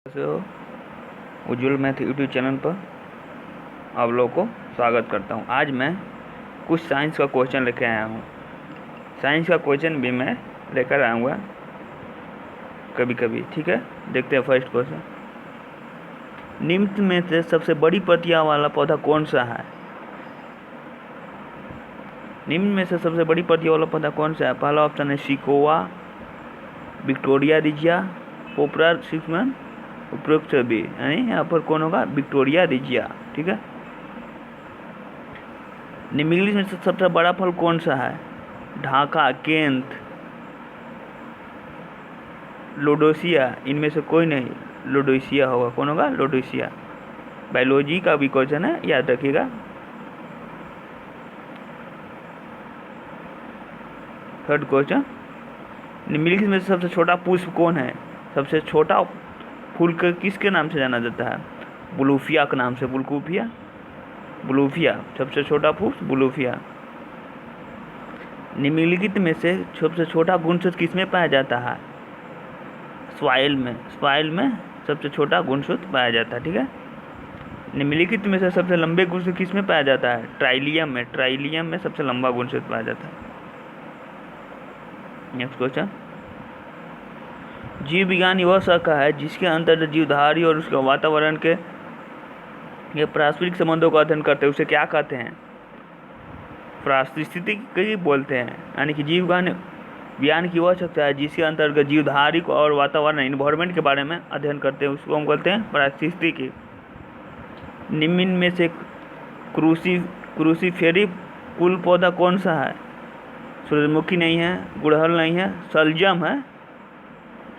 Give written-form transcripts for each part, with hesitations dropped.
कैसे हो? उज्ज्वल math YouTube channel पर आप लोगों को स्वागत करता हूं। आज मैं कुछ साइंस का क्वेश्चन लेकर आया हूं। साइंस का क्वेश्चन भी मैं लेकर आऊँगा कभी कभी, ठीक है। देखते हैं फर्स्ट क्वेश्चन। निम्न में से सबसे बड़ी पत्तियां वाला पौधा कौन सा है? निम्न में से सबसे बड़ी पत्तियों वाला पौधा कौन सा है? पहला ऑप्शन है सिकोआ, विक्टोरिया रिजिया, पोपरा सिक्समन, उपरोक्त सभी, यानी यहाँ पर कौन होगा? विक्टोरिया रिजिया, ठीक है। निम्नलिखित में से सबसे बड़ा फल कौन सा है? ढाका, केंत, लोडोसिया, इनमें से कोई नहीं, लोडोसिया होगा। कौन होगा? लोडोसिया। बायोलॉजी का भी क्वेश्चन है, याद रखिएगा। थर्ड क्वेश्चन, निम्नलिखित में से सबसे छोटा पुष्प कौन है? सबसे छोटा फूल के किसके नाम से जाना जाता है? बुलूफिया के नाम से। बुलकूफिया, बुलूफिया, सबसे छोटा पुष्प बुलूफिया। निम्नलिखित में से सबसे छोटा गुणसूत्र किसमें पाया जाता है? सॉइल में। सॉइल में सबसे छोटा गुणसूत्र पाया जाता है, ठीक है। निम्नलिखित में से सबसे लंबे गुणसूत्र किसमें पाया जाता है? ट्राइलियम में। ट्राइलियम में सबसे लंबा गुणसूत्र पाया जाता है। नेक्स्ट क्वेश्चन, जीव विज्ञान वह शाखा है जिसके अंतर्गत जीवधारी और उसके वातावरण के ये पारस्परिक संबंधों का अध्ययन करते हैं, उसे क्या कहते हैं? पारिस्थितिकी बोलते हैं। यानी कि जीव विज्ञान की वह शाखा है जिसके अंतर्गत जीवधारी और वातावरण इन्वायरमेंट के बारे में अध्ययन करते हैं, उसको हम बोलते हैं पारिस्थितिकी। निम्न में से क्रूसीफेरी कुल पौधा कौन सा है? सूरजमुखी नहीं है, गुड़हल नहीं है, शलजम है।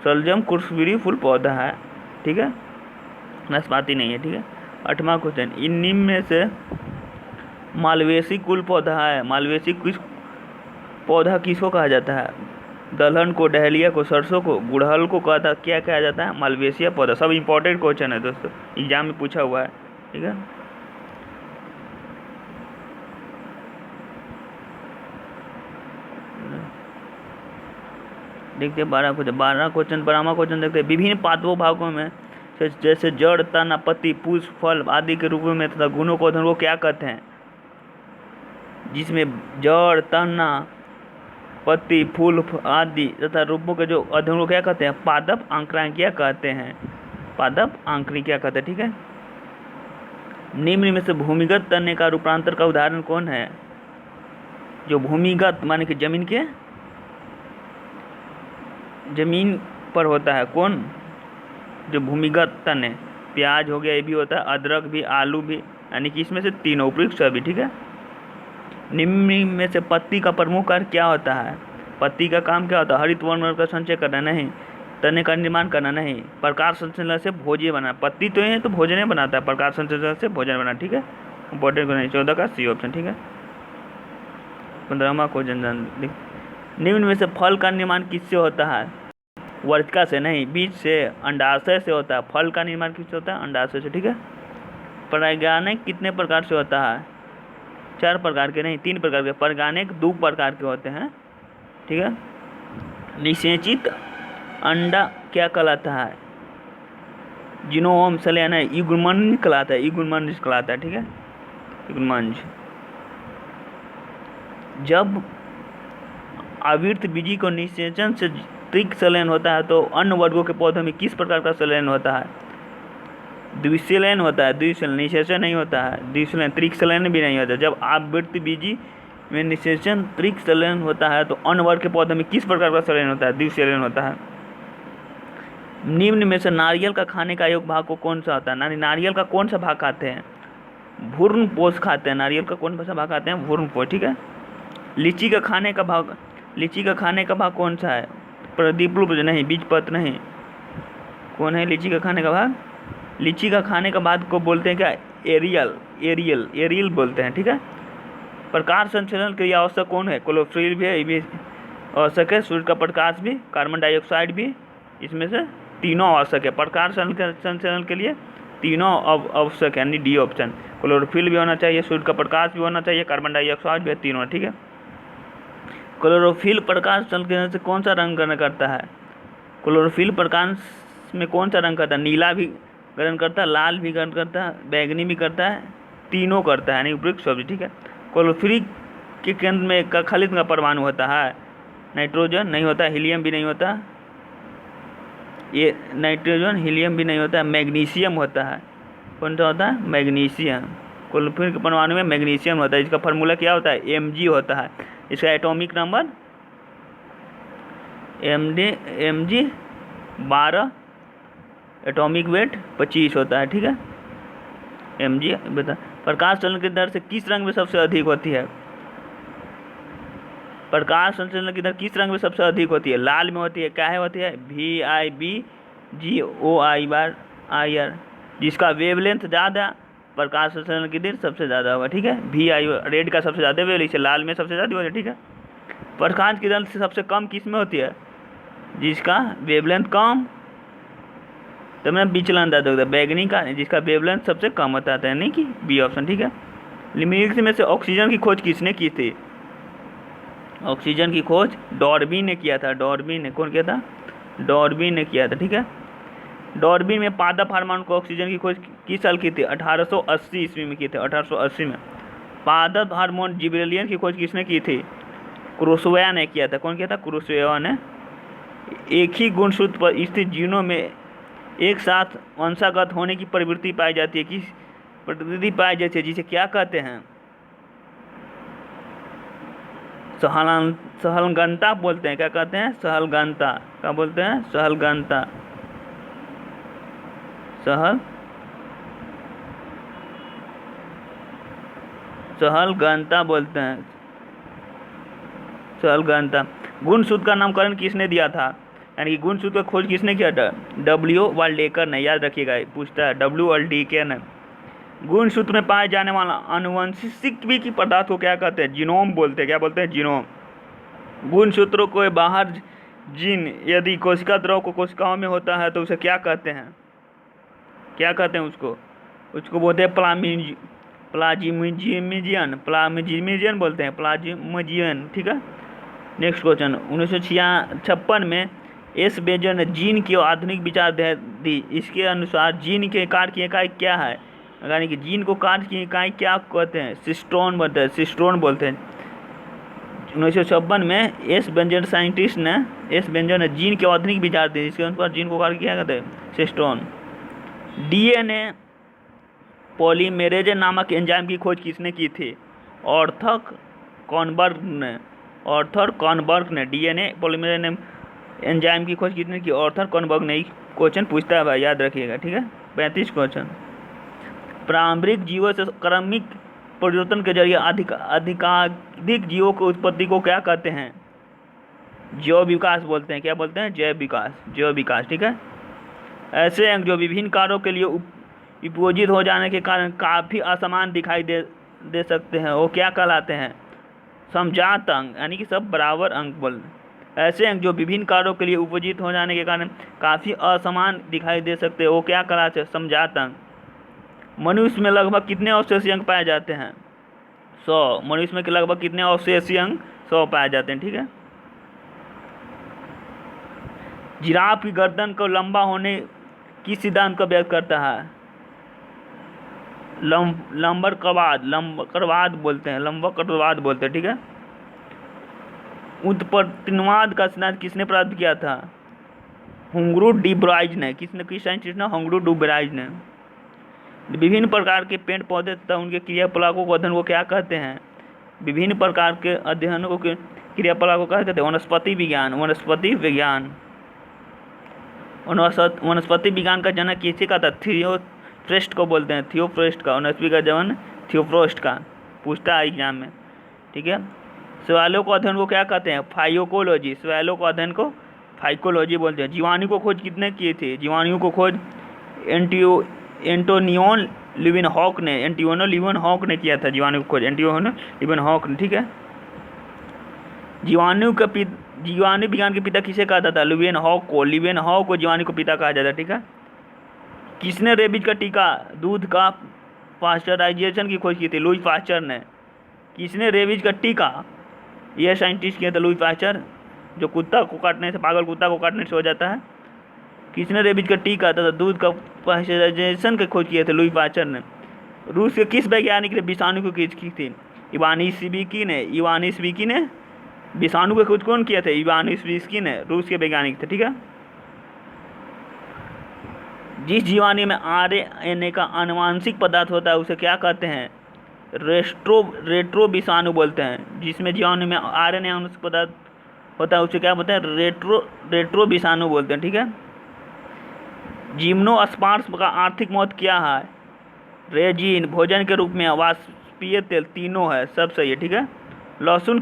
शलजम क्रूसीफेरी फूल पौधा है, ठीक है। नाशपाती नहीं है, ठीक है। 8वां क्वेश्चन, इन निम्न में से मालवेसी कुल पौधा है। मालवेसी किस पौधा किसको कहा जाता है? दलहन को, डहलिया को, सरसों को, गुड़हल को क्या कहा जाता है? मालवेसिया पौधा। सब इंपॉर्टेंट क्वेश्चन है दोस्तों, एग्जाम में पूछा हुआ है, ठीक है। देखते हैं 12 क्वेश्चन। 12वां क्वेश्चन देखते हैं, विभिन्न पादपों भागों में जैसे जड़, तना, पत्ती, पुष्प, फल आदि के रूपों में तथा गुणों को अध्ययन को क्या कहते हैं? जिसमें जड़, तना, पत्ती, फूल आदि तथा रूपों के जो अध्ययन को क्या कहते हैं? पादप आंकड़ियाँ कहते हैं। पादप आंकड़ियाँ कहते हैं, ठीक है। निम्न में से भूमिगत तने का रूपांतर का उदाहरण कौन है? जो भूमिगत माने कि जमीन पर होता है, कौन? जो भूमिगत तने, प्याज हो गया, ये भी होता है, अदरक भी, आलू भी, यानी कि इसमें से तीनों उपयुक्त सभी, ठीक है। निम्न में से पत्ती का प्रमुख कार्य क्या होता है? पत्ती का काम क्या होता है? हरित वर्ण का संचय करना नहीं, तने का निर्माण करना नहीं, प्रकाश संश्लेषण से भोज्य बना। पत्ती तो है तो भोजन बनाता है, प्रकाश संश्लेषण से भोजन बना, ठीक है। इंपॉर्टेंट क्वेश्चन 14 का सी ऑप्शन, ठीक है। 15वां क्वेश्चन, निम्न में से फल का निर्माण किससे होता है? वर्तिका से नहीं, बीज से, अंडाशय से होता है। फल का निर्माण किससे होता है? अंडाशय से, ठीक है। परागैनिक कितने प्रकार से होता है? 4 प्रकार के नहीं, 3 प्रकार के। परागैनिक 2 प्रकार के होते हैं, ठीक है। निषेचित अंडा क्या कहलाता है? जिनोम सलियाना युग्मन कहलाता है, युग्मन कहलाता है, ठीक है, युग्मन। जब आवृत बीजी को निषेचन से त्रिक संलयन होता है तो अन्य वर्गों के पौधों में किस प्रकार का संलयन होता है? द्विसंलयन होता है, द्विसंलयन, निषेचन नहीं होता है। द्विसंलयन, त्रिक संलयन भी नहीं होता। जब आवृत बीजी में निषेचन त्रिक संलयन होता है तो अन्य वर्ग के पौधों में किस प्रकार का संलयन होता है? द्विसंलयन होता है। निम्न में से नारियल का खाने का योग्य भाग को कौन सा होता है? नारियल का कौन सा भाग खाते हैं? भ्रूणपोष खाते हैं। नारियल का कौन सा भाग खाते हैं? भ्रूणपोष, ठीक है। लीची का खाने का भाग कौन सा है? प्रदीप्लुप्त नहीं, बीजपत्र नहीं, कौन है लीची का खाने का भाग? लीची का खाने का भाग को बोलते हैं क्या? एरियल बोलते हैं, ठीक है। प्रकाश संश्लेषण के लिए आवश्यक कौन है? क्लोरोफिल भी है, ये भी आवश्यक है। सूर्य का प्रकाश भी, कार्बन डाइऑक्साइड भी, इसमें से तीनों आवश्यक है। प्रकाश संश्लेषण के लिए तीनों आवश्यक है, यानी डी ऑप्शन। क्लोरोफिल भी होना चाहिए, सूर्य का प्रकाश भी होना चाहिए, कार्बन डाइऑक्साइड भी, तीनों, ठीक है। क्लोरोफिल प्रकाश संश्लेषण से कौन सा रंग ग्रहण करता है? क्लोरोफिल प्रकाश इसमें कौन सा रंग करता है? नीला भी ग्रहण करता है, लाल भी ग्रहण करता है, बैगनी भी करता है, तीनों करता है, यानी उपयुक्त सब्जी। ठीक है। क्लोरोफिल के केंद्र में का खलित का परमाणु होता है? नाइट्रोजन नहीं होता, हीलियम भी नहीं होता, ये नाइट्रोजन हीलियम भी नहीं होता है, मैग्नीशियम होता है। कौन सा होता है? मैग्नीशियम। क्लोरोफिल के परमाणु में मैग्नीशियम होता है। इसका फार्मूला क्या होता है? Mg होता है। इसका atomic number Mg 12, atomic weight 25 होता है। ठीक है। Mg बता। प्रकाश संश्लेषण की दर से किस रंग में सबसे अधिक होती है? प्रकाश संश्लेषण की दर किस रंग में सबसे अधिक होती है? लाल में होती है। क्या है होती है? VIBGOI/IR। जिसका वेवलेंथ ज़्यादा, प्रकाश संश्लेषण की दर सबसे ज़्यादा होगा। ठीक है। VI रेड का सबसे ज़्यादा वेवलेंथ, लाल में सबसे ज़्यादा होती है। ठीक है। प्रकाश की दर से सबसे कम किस में होती है? जिसका वेवलेंथ कम, तो मैं विचलन दे दूँगा बैगनी का, जिसका वेवलेंथ सबसे कम होता है, यानी कि बी ऑप्शन। ठीक है। निम्नलिखित में से ऑक्सीजन की खोज किसने की थी? ऑक्सीजन की खोज डॉर्बिन ने किया था। डॉर्बिन ने, कौन किया था? डॉर्बिन ने किया था। ठीक है। डॉर्बिन में पादप हार्मोन को ऑक्सीजन की खोज किस साल की थी? 1880 ईस्वी में की थी। 1880 में। पादप हार्मोन जिबरेलियन की खोज किसने की थी? क्रूसोवा ने किया था। कौन किया था? क्रूसोवा ने। एक ही गुणसूत्र पर स्थित जीनों में एक साथ वंशागत होने की प्रवृत्ति पाई जाती है, किस प्रवृत्ति पाई जाती है, जिसे क्या कहते हैं? सहलगनता बोलते हैं। क्या कहते हैं? सहलगनता। क्या बोलते हैं? सहलगनता। सहलगनता बोलते हैं। सहलगनता। गुणसूत्र का नामकरण किसने दिया था? यानी कि गुणसूत्र का खोज किसने किया था? W वाल्डेकर ने। याद रखिएगा, पूछता है W वाल्डेकर ने। गुणसूत्र में पाए जाने वाला आनुवंशिक की पदार्थ को क्या कहते हैं? जीनोम बोलते हैं। क्या बोलते हैं? जीनोम। गुणसूत्रों को बाहर जीन यदि कोशिका द्रव को कोशिकाओं में होता है तो उसे क्या कहते हैं? क्या कहते हैं उसको? उसको बोलते हैं प्लाज्मिजियन बोलते हैं, प्लाज्मिजियन। ठीक है। Next question. 1956 में एस बेजर ने जीन की आधुनिक विचार दी। इसके अनुसार जीन के कार्य की इकाई क्या है? यानी कि जीन को कार्य की इकाई क्या कहते हैं? सिस्टोन बोलते हैं। सिस्टोन बोलते हैं। 1956 में एस बेंजर ने जीन के आधुनिक विचार दी। इसके अनुसार जीन को कार्य क्या कहते हैं? सिस्टोन। DNA पॉलीमेरेज नामक एंजाइम की खोज किसने की थी? आर्थर कॉनबर्ग ने। DNA पॉलीमेरेज एंजाइम की खोज किसने की? आर्थर कॉनबर्ग ने। क्वेश्चन पूछता है भाई, याद रखिएगा। ठीक है। 35 क्वेश्चन। प्रारंभिक जीवों से क्रमिक परिवर्तन के जरिए अधिकाधिक जीवों की उत्पत्ति को क्या कहते हैं? जैव विकास बोलते हैं। क्या बोलते हैं? जैव विकास। ठीक है। ऐसे अंग जो विभिन्न कार्यों के लिए उपयोजित हो जाने के कारण काफ़ी असमान दिखाई दे सकते हैं, वो क्या कहलाते हैं? समजात अंग, यानी कि सब बराबर अंग बोल। ऐसे अंग जो विभिन्न कार्यों के लिए उपयोजित हो जाने के कारण काफ़ी असमान दिखाई दे सकते हैं, वो क्या कहलाते हैं? समजात अंग। मनुष्य में लगभग कितने अवशेषीय अंग पाए जाते हैं? 100। मनुष्य में लगभग कितने अवशेषीय अंग? 100 पाए जाते हैं। ठीक है। जिराफ की गर्दन को लंबा होने किस सिद्धांत का व्यक्त करता है? लंबकरवाद बोलते हैं। ठीक है। उत्पत्तिवाद का सिद्धांत किसने प्राप्त किया था? हुंगरू डुबराइज ने। किस साइंटिस्ट ने? हुंगरू डुबराइज ने। विभिन्न प्रकार के पेड़ पौधे तथा उनके क्रियाकलापों को अध्ययन को क्या कहते हैं? विभिन्न प्रकार के अध्ययनों को क्रियाकलापों को क्या कहते हैं? वनस्पति विज्ञान का जनक किसी का था? थियोफ्रेस्ट को बोलते हैं। थियोफ्रेस्ट का। वनस्पति का जन्म थियोफ्रेस्ट का। पूछता है एग्जाम में। ठीक है। सवालों को अध्ययन को क्या कहते हैं? फाइकोलॉजी। सवालों को अध्ययन को फाइकोलॉजी बोलते हैं। जीवाणु को खोज कितने किए थे? जीवाणु को खोज एंटोनियो लिवेनहॉक ने किया था। जीवाणु को खोज एंटोनियो लिवेनहॉक ने। ठीक है। जीवाणु विज्ञान के पिता किसे कहा जाता है? लिवेनहॉक को जीवाणु को पिता कहा जाता है। ठीक है। किसने रेबीज का टीका दूध का पास्चराइजेशन की खोज की थी? लुई पास्चर ने। किसने रेबीज का टीका साइंटिस्ट किया था? Louis Pasteur. जो कुत्ता को काटने से, पागल कुत्ता को काटने से हो जाता है, किसने रेबीज का टीका तथा दूध का पाश्चराइजेशन की खोज किए थे? लुई पास्चर ने। रूस के किस वैज्ञानिक ने विषाणु की खोज की थी? इवानिस्विकी ने। इवानिस्विकी ने विषाणु की खोज कौन किया था? इवानिस्विकी ने, रूस के वैज्ञानिक थे। ठीक है। जिस जीवाणु में आरएनए का आनुवांशिक पदार्थ होता है उसे क्या कहते हैं? रेट्रो विषाणु बोलते हैं। जिसमें जीवाणु में आरएनए आनुवांशिक पदार्थ होता है उसे क्या बोलते हैं? रेट्रो विषाणु बोलते हैं। ठीक है। जिम्नोस्पर्म का आर्थिक महत्व क्या है? रेजिन, भोजन के रूप में, वाष्पीय तेल, तीनों है। सब सही है। ठीक है। लहसुन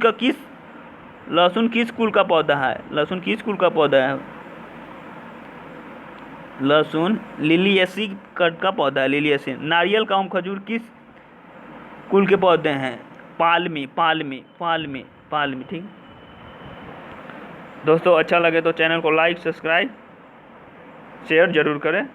किस कुल का पौधा है? लहसुन किस कुल का पौधा है? लहसुन लिलिएसी कट का पौधा है, लिलिएसी। नारियल का खजूर किस कुल के पौधे हैं? पालमी। ठीक। दोस्तों अच्छा लगे तो चैनल को लाइक, सब्सक्राइब, शेयर जरूर करें।